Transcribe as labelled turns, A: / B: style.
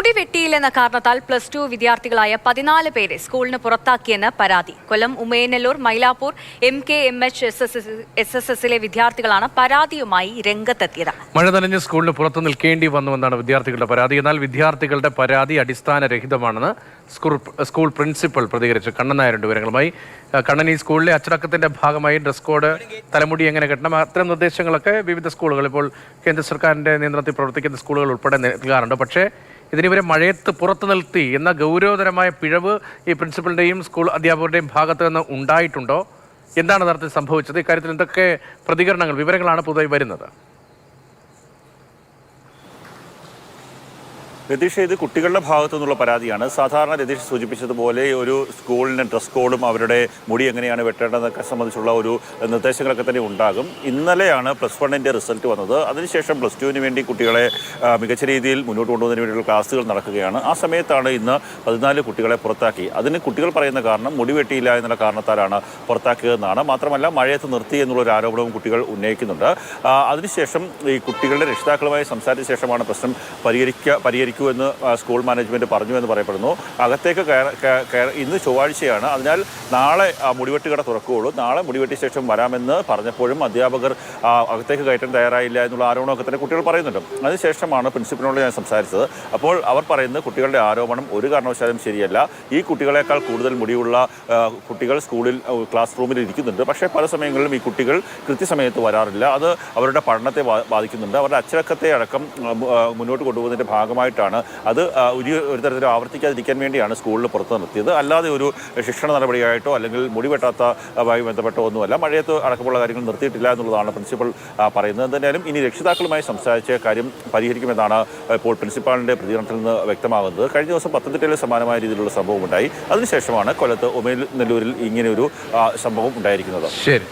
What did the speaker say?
A: മുടി വെട്ടിയില്ലെന്ന കാരണത്താൽ +2 വിദ്യാർത്ഥികളായ 14 പേരെ സ്കൂളിന് പുറത്താക്കിയെന്ന് പരാതി. കൊല്ലം ഉമയനല്ലൂർ മൈലാപ്പൂർ MKMH SSSലെ വിദ്യാർത്ഥികളാണ് പരാതിയുമായി രംഗത്തെത്തിയത്.
B: മഴ നനഞ്ഞ് സ്കൂളിന് പുറത്തു നിൽക്കേണ്ടി വന്നുവെന്നാണ് വിദ്യാർത്ഥികളുടെ പരാതി. എന്നാൽ വിദ്യാർത്ഥികളുടെ പരാതി അടിസ്ഥാനരഹിതമാണെന്ന് സ്കൂൾ പ്രിൻസിപ്പൽ പ്രതികരിച്ചു. കണ്ണൻ നായരുടെ വിവരങ്ങളുമായി. കണ്ണൻ, ഈ സ്കൂളിലെ അച്ചടക്കത്തിന്റെ ഭാഗമായി ഡ്രസ് കോഡ്, തലമുടി എങ്ങനെ കെട്ടണം, അത്തരം നിർദ്ദേശങ്ങളൊക്കെ വിവിധ സ്കൂളുകൾ, ഇപ്പോൾ കേന്ദ്ര സർക്കാരിന്റെ നിയന്ത്രണത്തിൽ പ്രവർത്തിക്കുന്ന സ്കൂളുകൾ ഉൾപ്പെടെ നൽകാറുണ്ട്. പക്ഷേ ഇതിനിവരെ മഴയത്ത് പുറത്തു നിർത്തി എന്ന ഗൗരവതരമായ പിഴവ് ഈ പ്രിൻസിപ്പലിന്റെയും സ്കൂൾ അധ്യാപകരുടെയും ഭാഗത്ത് നിന്ന് ഉണ്ടായിട്ടുണ്ടോ? എന്താണ് യഥാർത്ഥത്തിൽ സംഭവിച്ചത്? ഇക്കാര്യത്തിൽ എന്തൊക്കെ പ്രതികരണങ്ങൾ, വിവരങ്ങളാണ് പുതുതായി വരുന്നത്?
C: രതീഷ്, ഇത് കുട്ടികളുടെ ഭാഗത്തു നിന്നുള്ള പരാതിയാണ്. സാധാരണ രതീഷ് സൂചിപ്പിച്ചതുപോലെ ഒരു സ്കൂളിൻ്റെ ഡ്രസ് കോഡും അവരുടെ മുടി എങ്ങനെയാണ് വെട്ടേണ്ടതെന്നൊക്കെ സംബന്ധിച്ചുള്ള ഒരു നിർദ്ദേശങ്ങളൊക്കെ തന്നെ ഉണ്ടാകും. ഇന്നലെയാണ് +1 റിസൾട്ട് വന്നത്. അതിനുശേഷം +2 വേണ്ടി കുട്ടികളെ മികച്ച രീതിയിൽ മുന്നോട്ട് കൊണ്ടുപോകുന്നതിന് വേണ്ടിയുള്ള ക്ലാസ്സുകൾ നടക്കുകയാണ്. ആ സമയത്താണ് ഇന്ന് 14 കുട്ടികളെ പുറത്താക്കി. അതിന് കുട്ടികൾ പറയുന്ന കാരണം മുടി വെട്ടിയില്ല എന്നുള്ള കാരണത്താലാണ് പുറത്താക്കിയതെന്നാണ്. മാത്രമല്ല മഴയത്ത് നിർത്തി എന്നുള്ളൊരു ആരോപണവും കുട്ടികൾ ഉന്നയിക്കുന്നുണ്ട്. അതിനുശേഷം ഈ കുട്ടികളുടെ രക്ഷിതാക്കളുമായി സംസാരിച്ച ശേഷമാണ് പ്രശ്നം പരിഹരിക്കുമെന്ന് സ്കൂൾ മാനേജ്മെൻറ്റ് പറഞ്ഞു എന്ന് പറയപ്പെടുന്നു. അകത്തേക്ക് ഇന്ന് ചൊവ്വാഴ്ചയാണ്, അതിനാൽ നാളെ മുടിവെട്ടുകട തുറക്കുകയുള്ളൂ. നാളെ മുടിവെട്ടിയ ശേഷം വരാമെന്ന് പറഞ്ഞപ്പോഴും അധ്യാപകർ അകത്തേക്ക് കയറ്റാൻ തയ്യാറായില്ല എന്നുള്ള ആരോപണമൊക്കെ തന്നെ കുട്ടികൾ പറയുന്നുണ്ട്. അതിനുശേഷമാണ് പ്രിൻസിപ്പലിനോട് ഞാൻ സംസാരിച്ചത്. അപ്പോൾ അവർ പറയുന്നത് കുട്ടികളുടെ ആരോപണം ഒരു കാരണവശാലും ശരിയല്ല. ഈ കുട്ടികളെക്കാൾ കൂടുതൽ മുടിയുള്ള കുട്ടികൾ സ്കൂളിൽ ക്ലാസ് റൂമിൽ ഇരിക്കുന്നുണ്ട്. പക്ഷേ പല സമയങ്ങളിലും ഈ കുട്ടികൾ കൃത്യസമയത്ത് വരാറില്ല. അത് അവരുടെ പഠനത്തെ ബാധിക്കുന്നുണ്ട്. അവരുടെ അച്ചടക്കത്തെ അടക്കം മുന്നോട്ട് കൊണ്ടുപോകുന്നതിൻ്റെ ഭാഗമായിട്ടാണ് അത് ഒരു തരത്തിൽ ആവർത്തിക്കാതിരിക്കാൻ വേണ്ടിയാണ് സ്കൂളിൽ പുറത്ത് നിർത്തിയത്. അല്ലാതെ ഒരു ശിക്ഷണ നടപടിയായിട്ടോ അല്ലെങ്കിൽ മുടി വെട്ടാത്തതുമായി ബന്ധപ്പെട്ടോ ഒന്നുമല്ല. മഴയത്ത് അടക്കമുള്ള കാര്യങ്ങൾ നിർത്തിയിട്ടില്ല എന്നുള്ളതാണ് പ്രിൻസിപ്പൽ പറയുന്നത്. എന്തായാലും ഇനി രക്ഷിതാക്കളുമായി സംസാരിച്ച കാര്യം പരിഹരിക്കുമെന്നാണ് ഇപ്പോൾ പ്രിൻസിപ്പാളിൻ്റെ പ്രതികരണത്തിൽ നിന്ന് വ്യക്തമാകുന്നത്. കഴിഞ്ഞ ദിവസം പത്തനംതിട്ടയിൽ സമാനമായ രീതിയിലുള്ള സംഭവം ഉണ്ടായി. അതിനുശേഷമാണ് കൊല്ലത്ത് ഉമയനല്ലൂരിൽ ഇങ്ങനെയൊരു സംഭവം ഉണ്ടായിരിക്കുന്നത്.
B: ശരി.